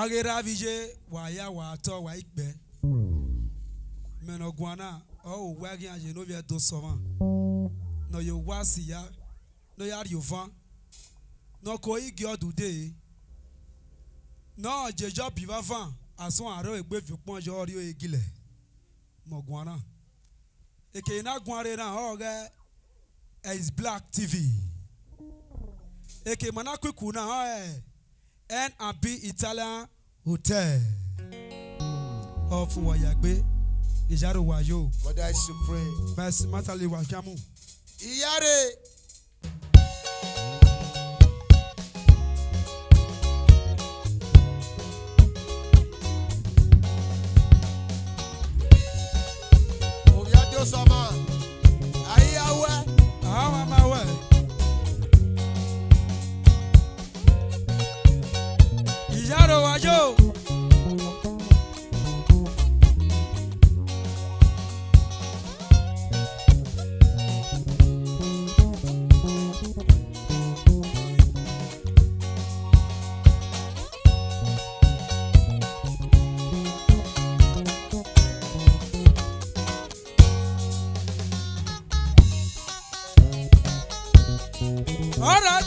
Agera vije waya wato wa ikbe. Menogwana oh wagi anje no via do soma. No yo wasi ya no yar yo van. No ko igi odude. No jejo biva van ason aro egbe fi pon jo ori egile. Mogwana. Eke ina gwanre na oge is Black TV. Eke mana kwiku na N&B Italian Hotel of Wayagbe Ijaro Wayo. What I should pray. Mas matali wajamu. Iyare. Obiado sama. Ayawe. Awa mawe. Ijaro Wayo. All right.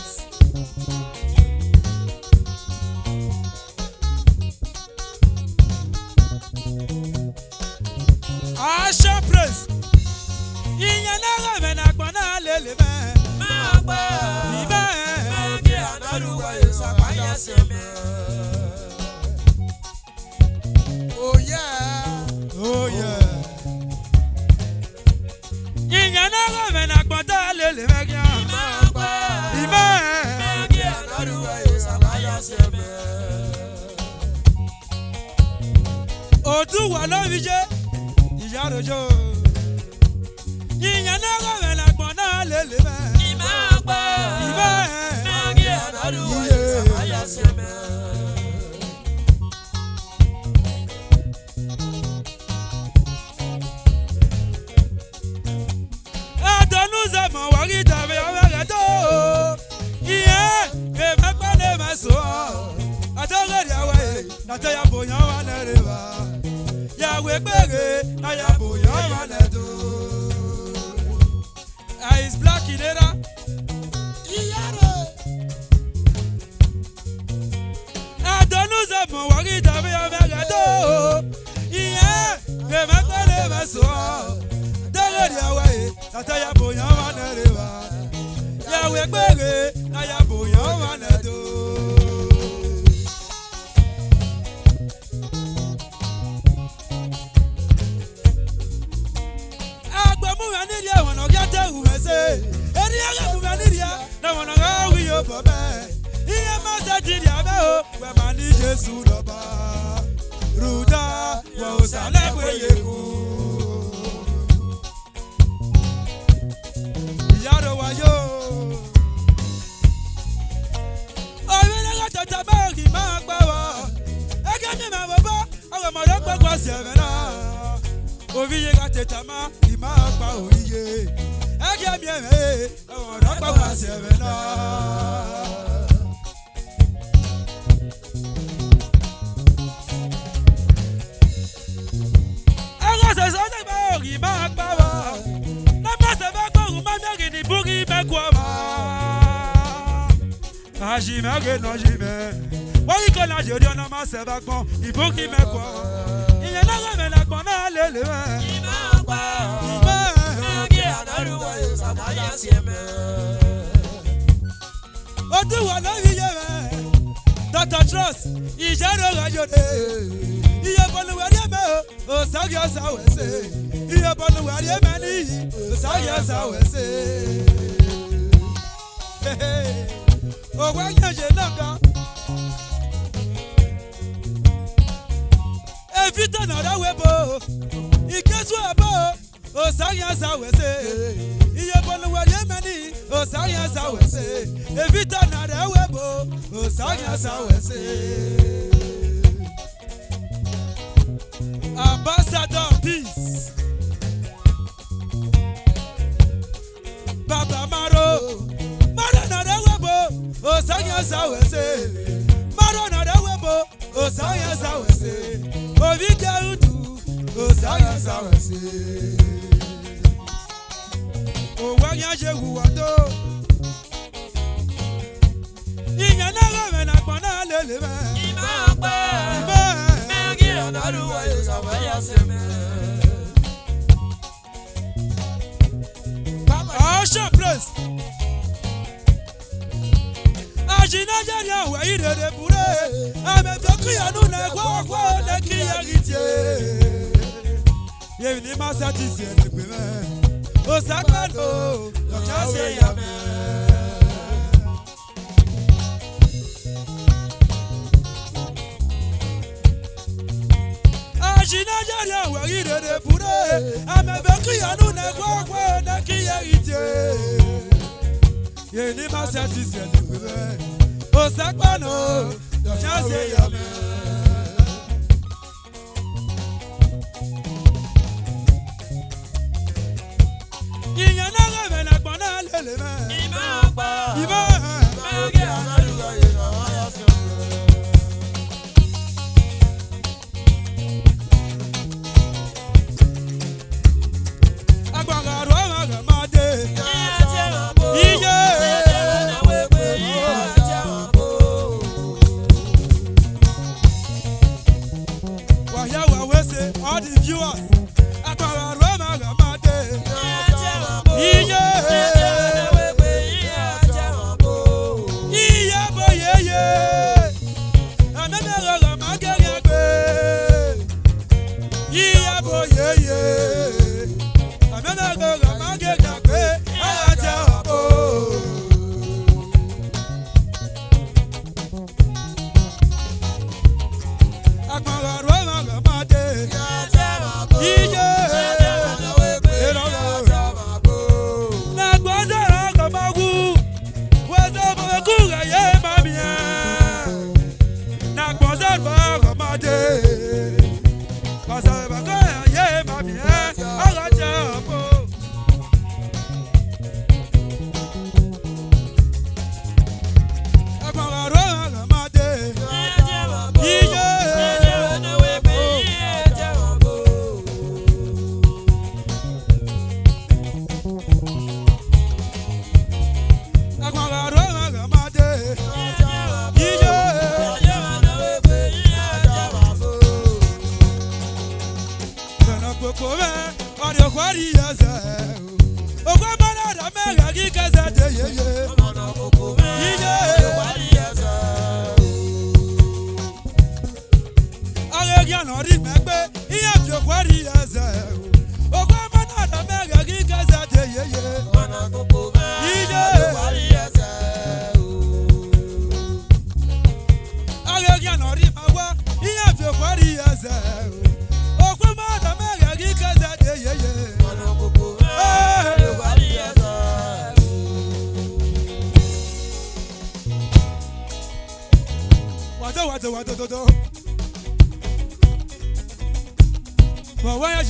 Asha praise. Inyana gavena kwana lele me. Magba. Ibe. Mege anaruwa yesapaya seme. Oh yeah. Oh yeah. Inyana gavena kwana lele me. Magba. Ibe. Mege anaruwa yesapaya seme. Odu wa lo vije. Ijarojo. Inyana gavena kwana lele me. Magba. Ibe. Mege anaruwa yesapaya seme. Adonuza mo wari tabe awereto. Iye, e mepane maso. Atogeri awe, nataya boyan wa nereba. Yawe gbere, aya boyan wa nedo. Is Black Idera. Iyare. Adonuza mo wari tabe awereto. Iye, e mepane maso. Atogeri awe, nataya boyan wa nereba. Yawe gbere, aya boyan wa nedo. Agbamuganiria wana gyata umese. Eriya gumaniria na wana gawi obobe. Iye masatiria be o we mani Jesu loba. Ruda wa usale kweyeku. Ijaro Wayo. Oyele gatata bagi magbawa. Egemi mababa awe modokwa kwa semena. Oviye gatata ma imagba oyiye. Egemi eme awe modokwa kwa semena. Ego se bagi magbawa. Namase bagbo umamegi ni bugi bekwama. Ajimege no jime. Why can I do na mase bagbo ibugi mekwa. Inyana gavena kwana lele me. Magba. Mege anaruwa yesapaya seme. Odu wa no yiye me. Dr. Trust Ijaro Wayo de. Iye bolu wari me o sagyo sawese. Iye bolu wari me ni o sagyo sawese. O wa yanje nanga. Evita na da webo. Ikesu abo o sagyo sawese. Iye bolu wari me ni o sagyo sawese. Evita na da webo o sagyo sawese. Ambassador Peace. Baba Maro. Maro na de webo. Osanya sawese. Maro na de webo. Osanya Saya Sawasi. Oh, when you are Wado. Inyanaga when I want to live. Asha place. Ajina janya wa ire de bure. Ame toku ya nu na kwa na kiya gitie. Ye ni ma satisfait de pe. O sakano, ya se ya me. Ajina janya wa ire de bure. Ame toku ya nu na kwa na kiya gitie. Ye ni ma satisfait de pe. O sakano, ya se ya me.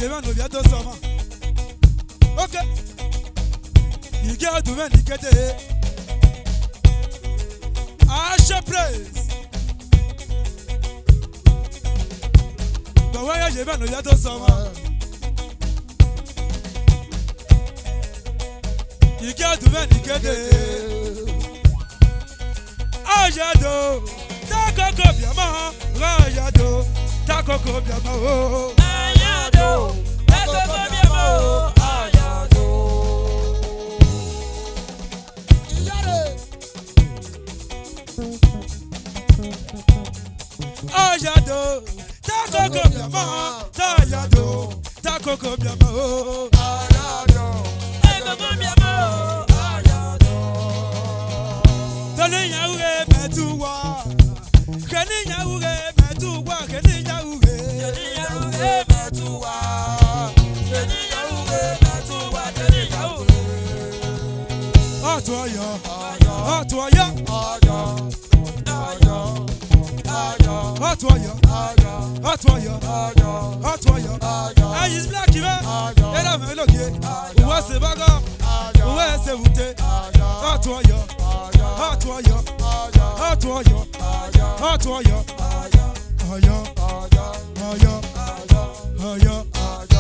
All the viewers, okay. You get to when you get it. Asha praise. But why you even know you do summer? You get to when you get it. Ajado, tako kobiama, rajado, tako kobiama, Ayado, tako kobiama, ayado. Ajado, tako kobiama, rajado, tako kobiama, Ayado, tako kobiama, ayado. Tani yaure metuwa, kani yaure metuwa, kani yaure. Kani yaure metuwa, kani yaure metuwa, kani yaure. Atoya, atoya, atoya, atoya, atoya. Ayi is black ibe, era me logie. Uwa se baga, uwa se ute. Atoya, atoya, atoya, atoya, aya, aya, aya.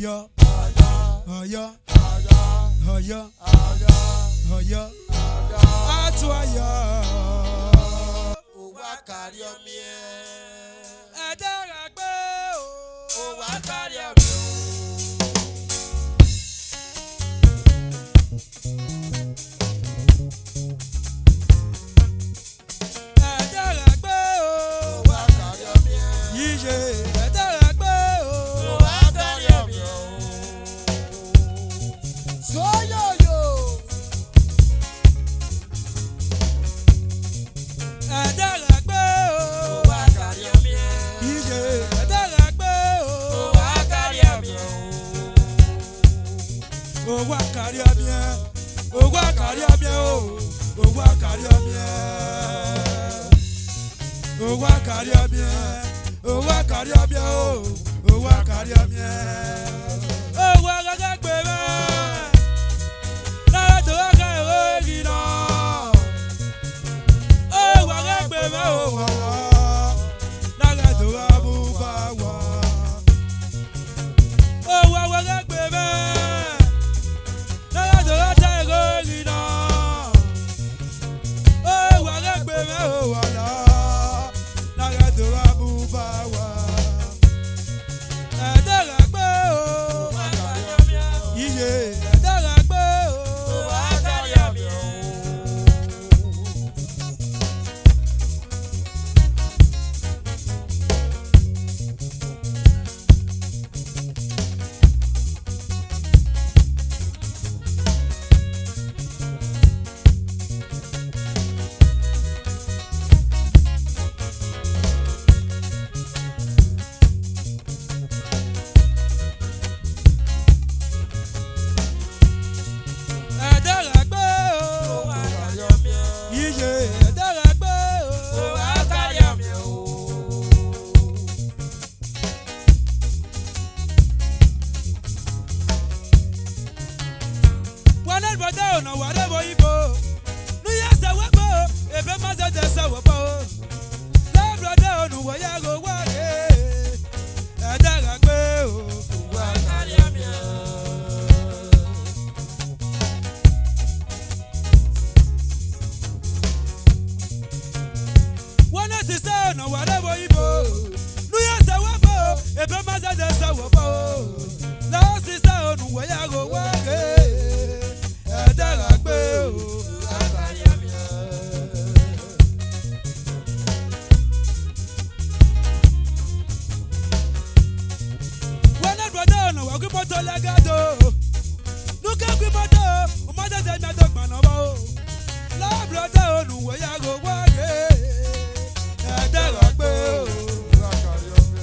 Ọ̀yọ́, Ọ̀yọ́, Ọ̀yọ́, Ọ̀yọ́, Ọ̀yọ́, Ọ̀yọ́, Ọ̀yọ́, Ọ̀yọ́. Atu Ọ̀yọ́. Òwò àkàrí ọmọ ẹ̀. Ẹ dára pé o. Òwò àkàrí ọmọ ẹ̀. Ẹ dára pé o. Òwò àkàrí ọmọ ẹ̀. Yíyẹ ẹ dára pé o. Òwò àkàrí ọmọ ẹ̀. Sóyòyò. Ẹ dára pé o. Òwò àkàrí ọmọ ẹ̀. Yíyẹ ẹ dára pé o. Òwò àkàrí ọmọ ẹ̀. Owó àkàrí ọmọ ẹ. Owó àkàrí ọmọ ẹ o. Owó àkàrí ọmọ ẹ. Owó àkàrí ọmọ ẹ. Owó àkàrí ọmọ ẹ o. Owó àkàrí ọmọ ẹ. Owó àgàgà gbé mẹ́. Lára tó wá ká èrò èyí náà. Owó àgàgà gbé mẹ́ o wọ̀wọ́. Lára tó wá mú bá wọ̀. Owó àgàgà gbé mẹ́. Lára tó wá ká èrò èyí náà. Owó àgàgà gbé mẹ́ o wọ̀lọ́. Lára tó wá mú bá wọ̀. Ẹ dára pé o. Òwò àkàrí ọmọ ẹ̀. Iye ẹ dára pé o. Òwò àkàrí ọmọ ẹ̀. Ẹ dára pé o. Òwò àkàrí ọmọ ẹ̀. Iye ẹ dára pé o. Òwò àkàrí ọmọ ẹ̀. Wọn lè bọ́dọ̀ ọ̀nà wà lẹ́wọ̀ ibo. Ní yẹ sẹ́wọ́ bò ó, èbè má ṣe tẹ̀ sẹ́wọ́ bò ó. Lẹ́bùrọ̀dọ̀ olùwọ̀ yẹ kó wá yé. Ẹ dára pé o. Òwò àkàrí ọmọ ẹ̀. Wọ́n lè ṣiṣẹ́ ọ̀nà wà lẹ́wọ̀ ibo. Ní yẹ sẹ́wọ́ bò ó, èbè má ṣe tẹ̀ sẹ́wọ́ bò ó. Lọ́wọ́ ṣiṣẹ́ olùwọ̀ yẹ kó wá yé. Ẹ dára pé o. Òwò àkàrí ọmọ ẹ̀. Wọ́n lè bọ́dọ̀ ọ̀nà wà kí mọ́tò lẹ́gàdọ̀. Lúkẹ́ kí mọ́tò, o má tẹ̀sẹ̀ mi àtọ̀ gbọ̀nà bọ̀ o. Lẹ́bùrọ̀dọ̀ olùwọ̀ yẹ kó wá yé. Ẹ dára pé o. Òwò àkàrí ọmọ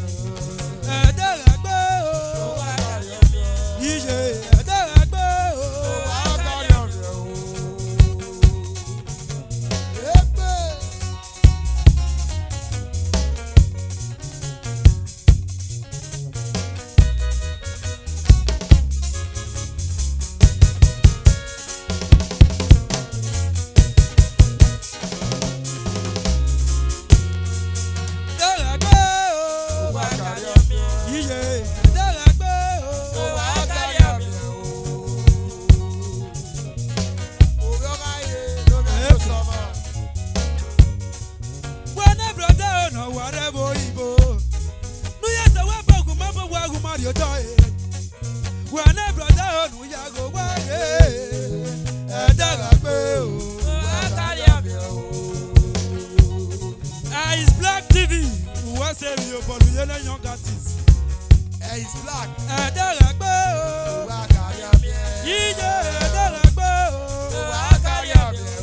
ẹ̀. Ẹ dára pé o. Òwò àkàrí ọmọ ẹ̀. Iye ẹ dára pé o. Òwò àkàrí ọmọ ẹ̀. Èpè. Dára pé o. Òwò àkàrí ọmọ ẹ̀. Iye ẹ dára pé o. Òwò àkàrí ọmọ ẹ̀. Òwò ráyè lórí ẹ̀kọ́ sọ́mọ́. Wọ́n lè bọ́dọ̀ ọ̀nà wà lẹ́wọ̀ ibo. Ní yẹ sẹ́wọ́ bò kò má bọ̀ wá kò má rí ọjọ́ yẹ. Wọ́n lè bọ́dọ̀ ọ̀nà yẹ kó wá yé. Ẹ dára pé o. Òwò àkàrí ọmọ ẹ̀. Ice Black TV. Wọ́n ṣe mi ò bọ̀lù yẹn lẹ́yìn ọ̀gá tìs. Is black. Ẹ dára pé o. Òwò àkàrí ọmọ ẹ̀. Iye ẹ dára pé o. Òwò àkàrí ọmọ ẹ̀.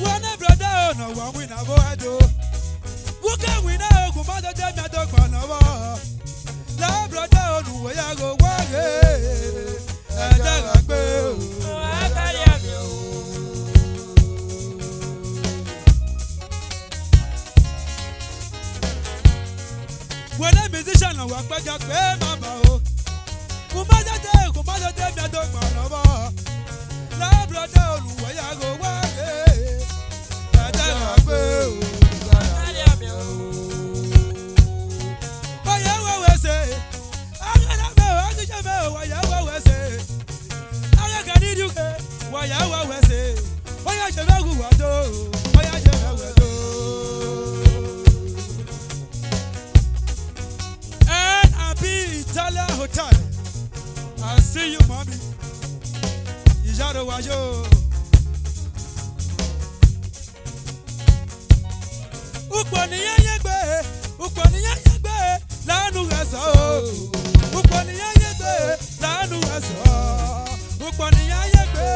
Wọ́n lè bọ́dọ̀ ọ̀nà wà wí náà bó ẹjọ́. Wúkẹ́ wí náà ogun má tẹ́tẹ́ mi àtọ̀ gbọ̀nà bọ̀. Lẹ́bùrọ̀dọ̀ olùwọ̀ yẹ kó wá yé. Ẹ dára pé o. Òwò àkàrí ọmọ ẹ̀. Wọ́n lè musician náà wà pẹ́jà pé màmá o. Kò má tẹ́tẹ́ mi àtọ̀ gbọ̀nà bọ̀. Lẹ́bùrọ̀dọ̀ olùwọ̀ yẹ kó wá yé. Ẹ dára pé o. jame wa ya wa wese. Aya kani duke wa ya wa wese. Oya jame gu wa do. Oya jame wa do. And I be Italia Hotel. I see you, mommy. Ijaro wa yo. Ukponiya yegbe, ukponiya yegbe, lanu eso. Ukponiya yegbe, lanu eso. Ukponiya yegbe,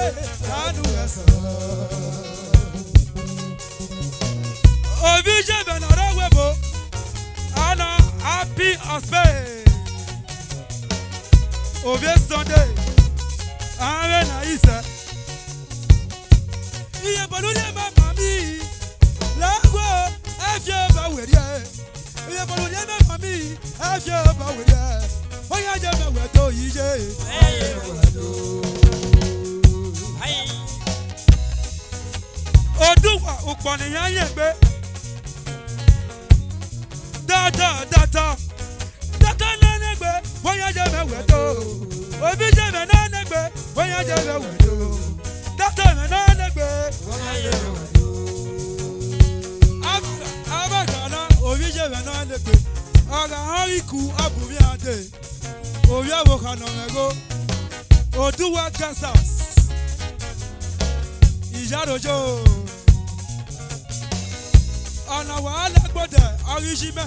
lanu eso. Obi jebe na rewebo, ana happy husband. Obi Sunday, ame na isa. Iye bolu ye ma mami, lago. Afia weria, iye bolu ye ma mami. Afia weria, oya je ma wedo yije. Oduwa ukponiyan yegbe. Data na negbe, oya je ma wedo. Obi je me na negbe, oya je ma wedo. Data me na negbe, oya je ma wedo. Abagana obi je me na negbe. Aga hariku abumi ade. Obi abokana nego. Oduwa Kansas. Ijarojo. Ana wahala gbode origime.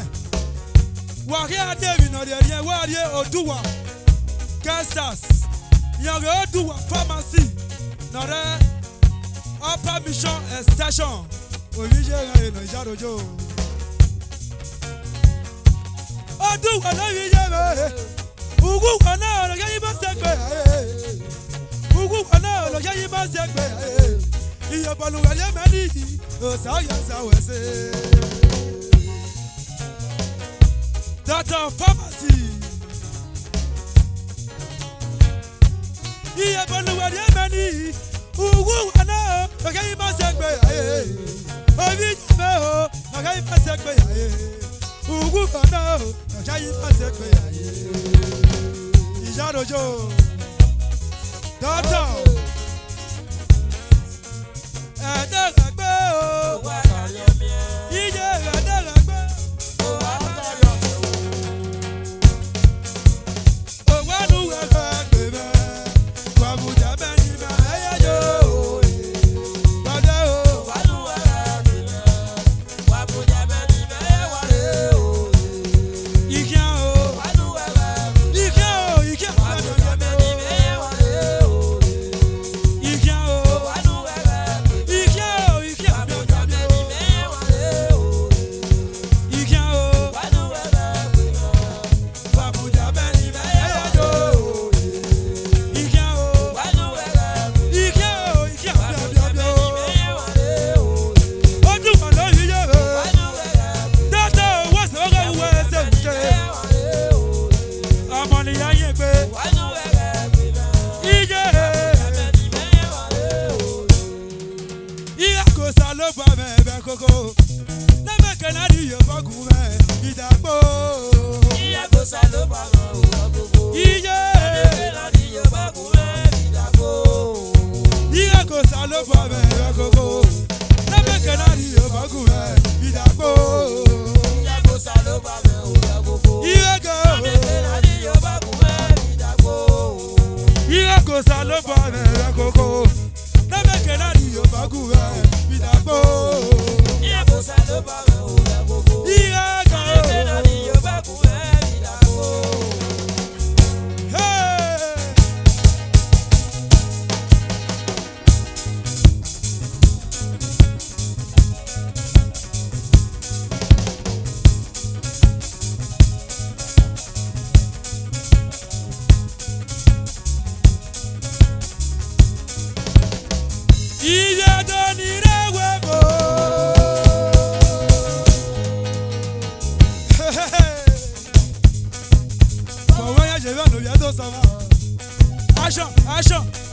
Wari Ademi no de rie wari Oduwa Kansas. Yare Oduwa pharmacy. No re Upper Mission Extension. Orije ran no Ijarojo. Oduwa lo yije me. Ugu kana lo yi ba se pe. Ugu kana lo yi ba se pe. Iye bolu wa ye mani. O sa ya sa wese. Data pharmacy. Iye bolu wa ye mani. Ugu kana lo yi ba se pe. Obi jame o, lo yi ba se pe. Ugu kana lo yi ba se pe. Ijarojo. Data. Ẹ̀ẹ́dẹ́gbẹ́ o. Iye ẹ̀ẹ́dẹ́gbẹ́. Òwánú ẹ̀fẹ̀ gbèbẹ̀. Wàmùjà bẹ́ni bẹ́ ẹ̀yẹ yó. Gbọ́dọ̀ o. Ìkíá o. Ìkíá o. Ìkíá o. Koko, never can I do your bagu, Idabo. Iago Saloba, Iago Saloba, Koko, never can I do your bagu, Idabo. Iago Saloba, Iago Saloba, Koko, never can I do your bagu, Idabo.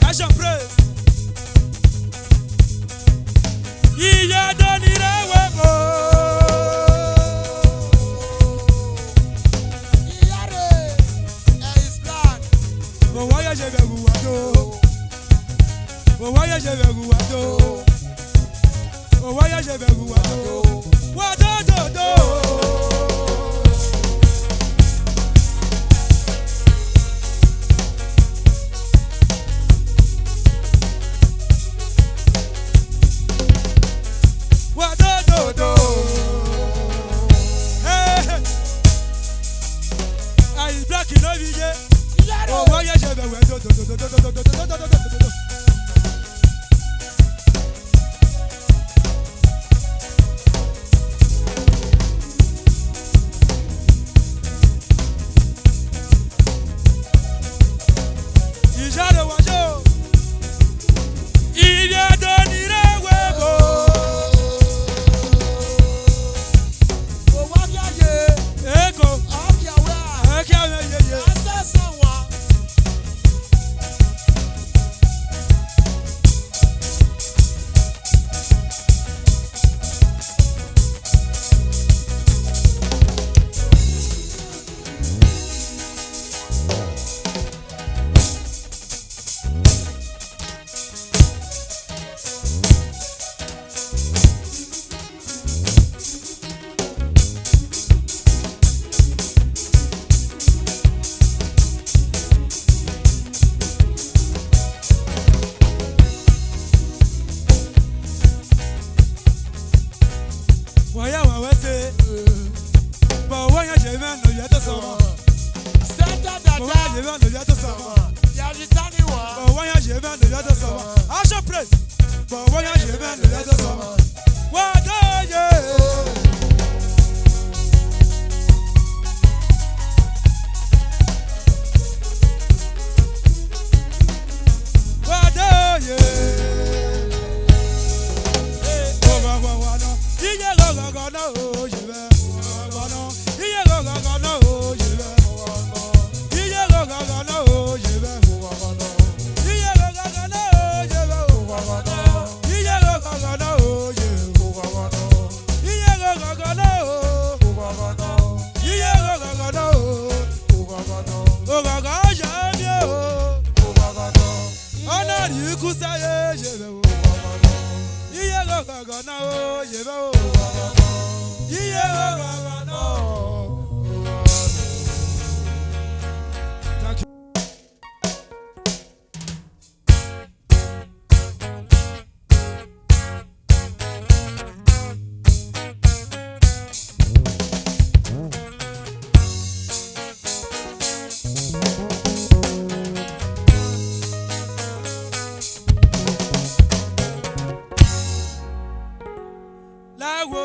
Action, praise. Iya doni rewe Iyare, his plan. Oh, why you shave every wato? Oh, why you shave every wato? Oh, why you shave every wato? Wato do do.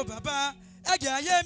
Papa, I can't hear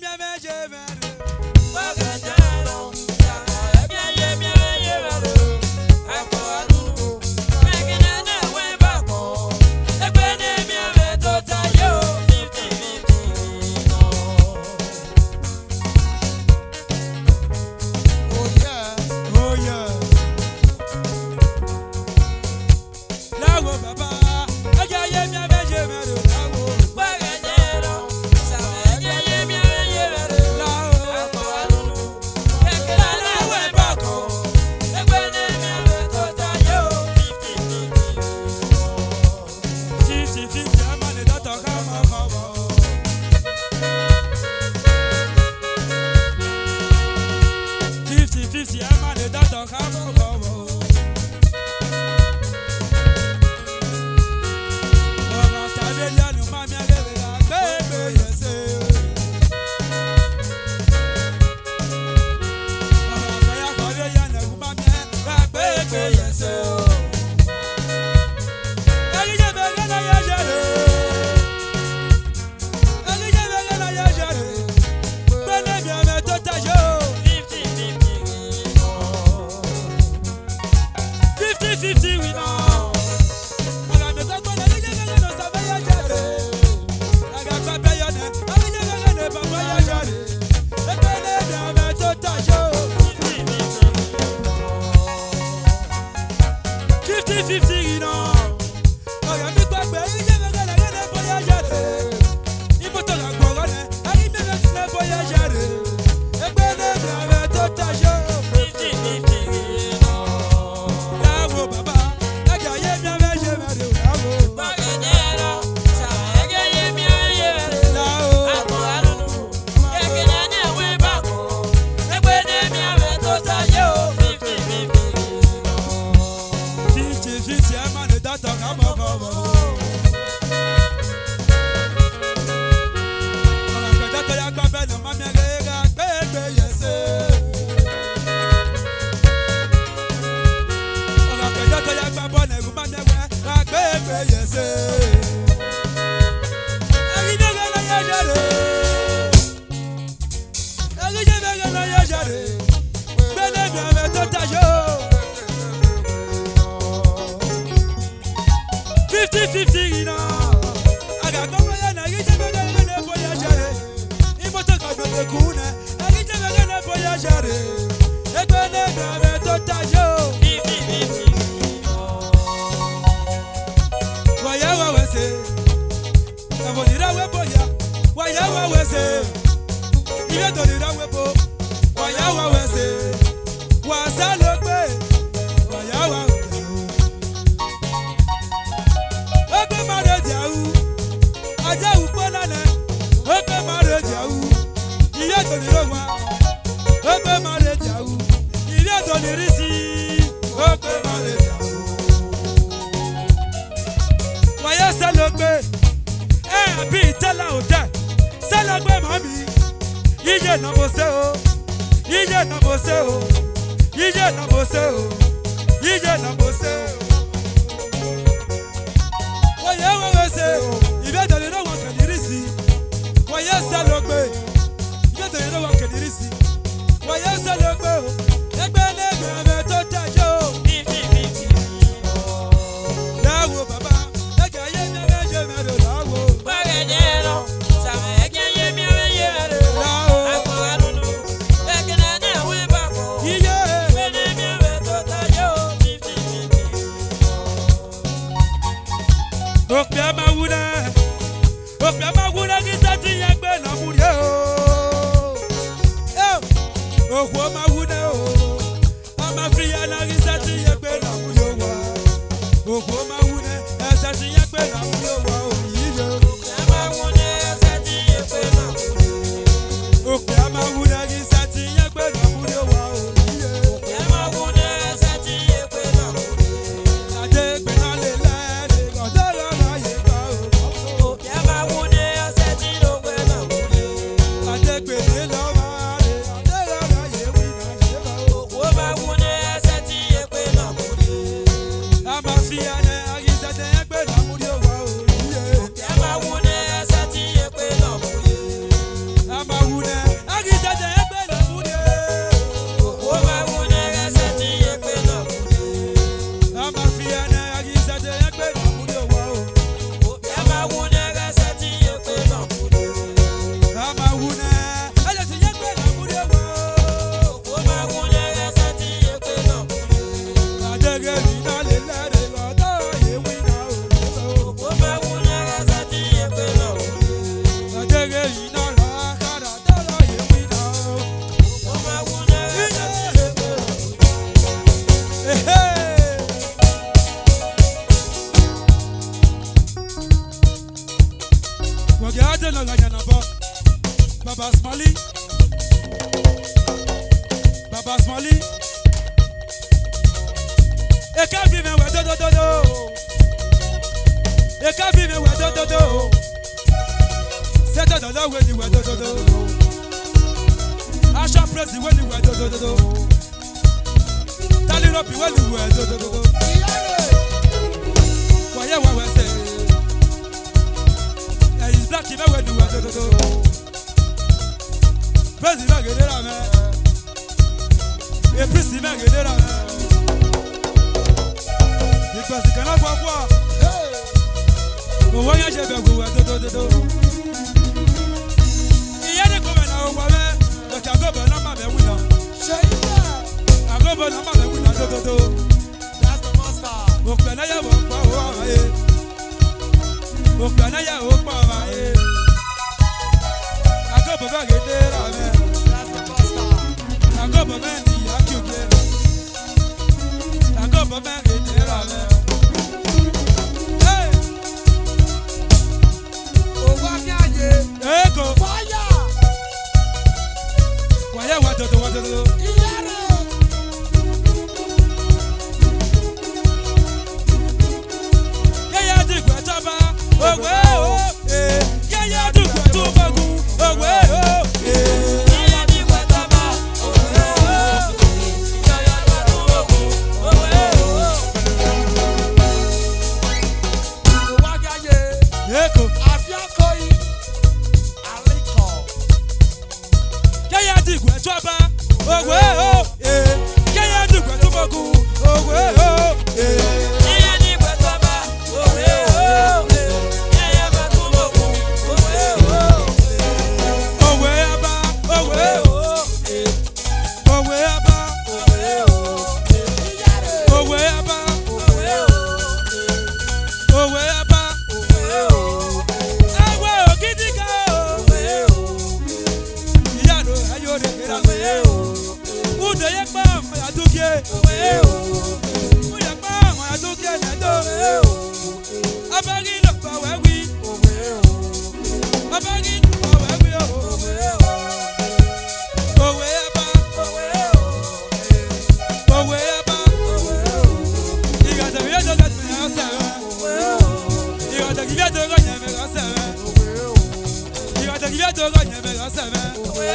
ẹsẹ̀ mẹ́. òwe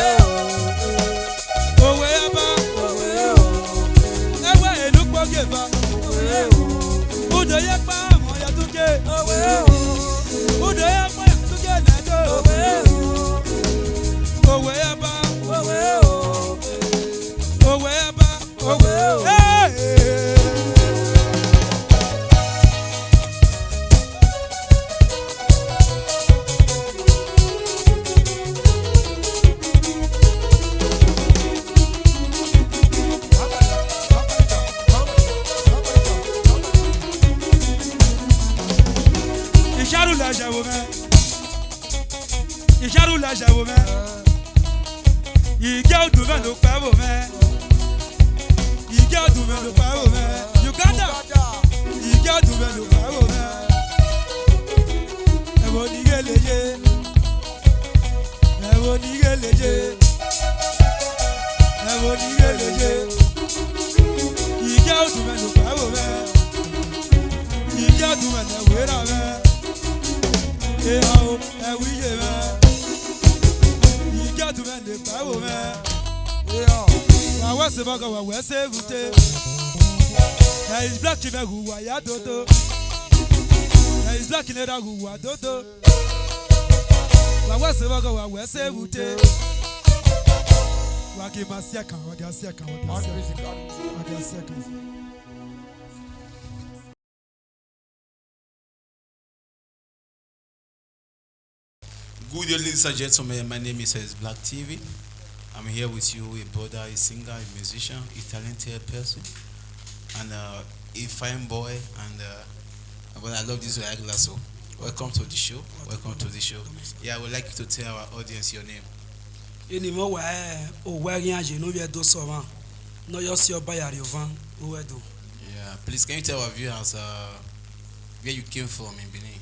Òwe ẹbá. òwe Ẹwẹ́ ìlú gbọ́gẹ̀ bá. òwe Udo yẹ pa àmọ́ ya tó ké. òwe Udo yẹ pa ya tó ké nẹ́dọ̀. òwe Òwe ẹbá. òwe Òwe ẹbá. òwe Ìṣàrù lẹ̀ṣẹ̀ wò mẹ́. Ìṣàrù lẹ̀ṣẹ̀ wò mẹ́. Ìgé ọdún mẹ́ ló pẹ́ wò mẹ́. Ìgé ọdún mẹ́ ló pẹ́ wò mẹ́. Uganda. Ìgé ọdún mẹ́ ló pẹ́ wò mẹ́. Ẹ̀wọ̀n onígẹ̀lẹ̀yẹ. Ẹ̀wọ̀n onígẹ̀lẹ̀yẹ. Ẹ̀wọ̀n onígẹ̀lẹ̀yẹ. Ìgé ọdún mẹ́ ló pẹ́ wò mẹ́. Ìgé ọdún mẹ́ ló wéra mẹ́. Eha o, ẹ̀wí yé mẹ́. Ìgé ọdún mẹ́ ló pẹ́ wò mẹ́. Wà wẹ́sẹ̀ bọ́gọ̀ wà wẹ́sẹ̀ èbúté. Ẹ̀yìn black mẹ́ hùwà yá dodo. Ẹ̀yìn black nẹ́ra hùwà dodo. Wà wẹ́sẹ̀ bọ́gọ̀ wà wẹ́sẹ̀ èbúté. Wà kì í ma sí ẹ̀kan, wà kì í sí ẹ̀kan, wà kì í sí ẹ̀kan, wà kì í sí ẹ̀kan. Good day, ladies and gentlemen. My name is Black TV. I'm here with you, a brother, a singer, a musician, a talented person, and a fine boy. And but I love this regular. So, welcome to the show. Welcome to the show. Yeah, I would like you to tell our audience your name. Ini mo wa o wa rin aje no be do so wan. No yo si oba yare ovan o we do. Yeah, please can you tell our viewers where you came from in Benin?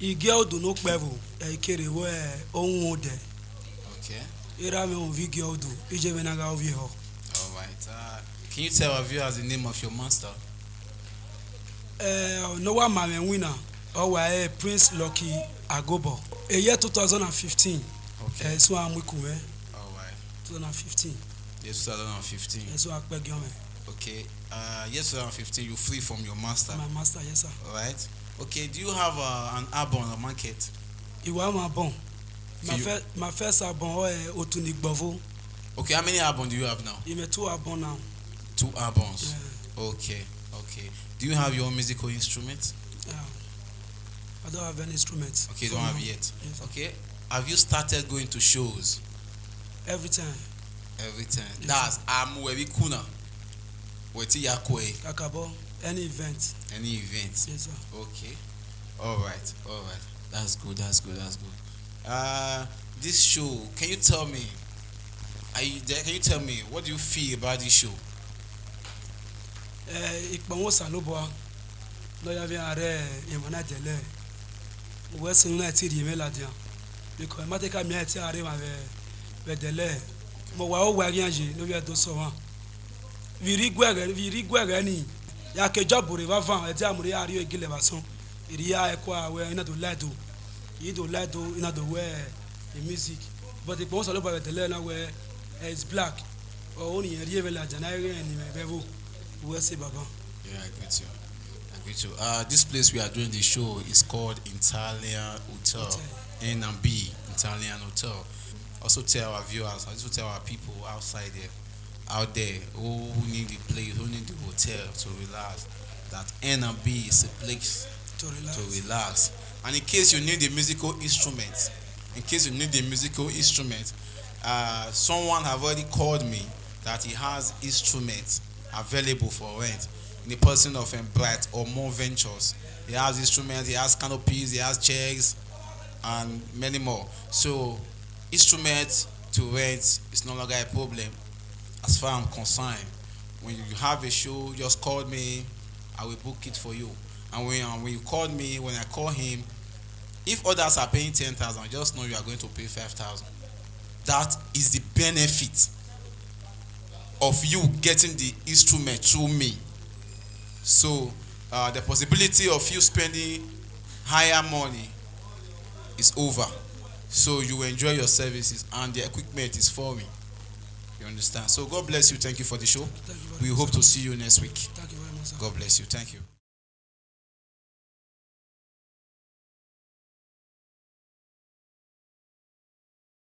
Ìgé ọdún no pẹ́ wò. Ìkéré wo ohun òde. Okay. Era me on vigé ọdún. Ije me na ga ovi ho. All right. Can you tell our viewers the name of your master? No wa ma me winner. O wa Prince Lucky Agobo. Year 2015. Okay. So am we kuwe. All right. 2015. Yes, 2015. So apẹ gan me. Okay. Yes, 2015. You free from your master. My master, yes sir. All right. Okay. Do you have an album on the market? Ìwà ma bon. My first album Otuni Gbovo. Okay. How many albums do you have now? Il me 2 album now. 2 albums. Yeah. Okay. Okay. Do you have your own musical instrument? Yeah. I don't have any instruments. Okay. You don't have yet. Yes, sir. Okay. Have you started going to shows? Every time. Every time. Yes, That's Amuebi Kuna. Weti Yakwe. Kakabo. Any event. Any event. Yes sir. Okay. All right. All right. That's good. That's good. That's good. This show. Can you tell me? Are you there? Can you tell me what do you feel about this show? Ìpọ̀nwó sàlóbọ̀ lọ́yà bí ààrẹ ìmọ̀nà tẹ̀lé wẹ́sìn náà ti rí mi ládìá because mátẹ́ká mi àti ààrẹ mà bẹ̀ tẹ̀lé mo wà ó wà rí àjè lórí ẹ̀dọ́ sọ wọn vìrí gbẹ̀rẹ̀ ni yàkẹ́jọ́ bòrè bá fà ẹ̀tí àmúrí àríwá ìgilẹ̀ bá sán ìríyá ẹ̀kọ́ àwẹ̀ iná tó láìdó yìí tó láìdó iná tó wẹ̀ the music but ìpọ̀nwó sàlóbọ̀ bẹ̀ tẹ̀lé náà wẹ̀ it's black ọ̀ nìyẹn rí ẹ̀fẹ̀ làjà náà rí ẹ̀ ní mẹ̀ bẹ́ẹ̀ bò. Where say Baba? Yeah, I get you. I get you. This place we are doing the show is called Italian Hotel. N&B Italian Hotel. Also tell our viewers, also tell our people outside there, out there who need the place, who need the hotel to relax, that N&B is a place To relax. to relax. And in case you need a musical instrument, someone have already called me that he has instruments available for rent in the person of Bright or More Ventures. He has instruments, he has canopies, he has chairs, and many more. So, instruments to rent is no longer a problem as far as I'm concerned. When you have a show, just call me, I will book it for you. And when you call me, when I call him, if others are paying 10,000, just know you are going to pay 5,000. That is the benefit of you getting the instrument through me. So the possibility of you spending higher money is over. So you enjoy your services and the equipment is foreign. You understand? So God bless you. Thank you for the show. Thank you very We much, hope sir. to see you next week. Thank you very much, sir. God bless you. Thank you.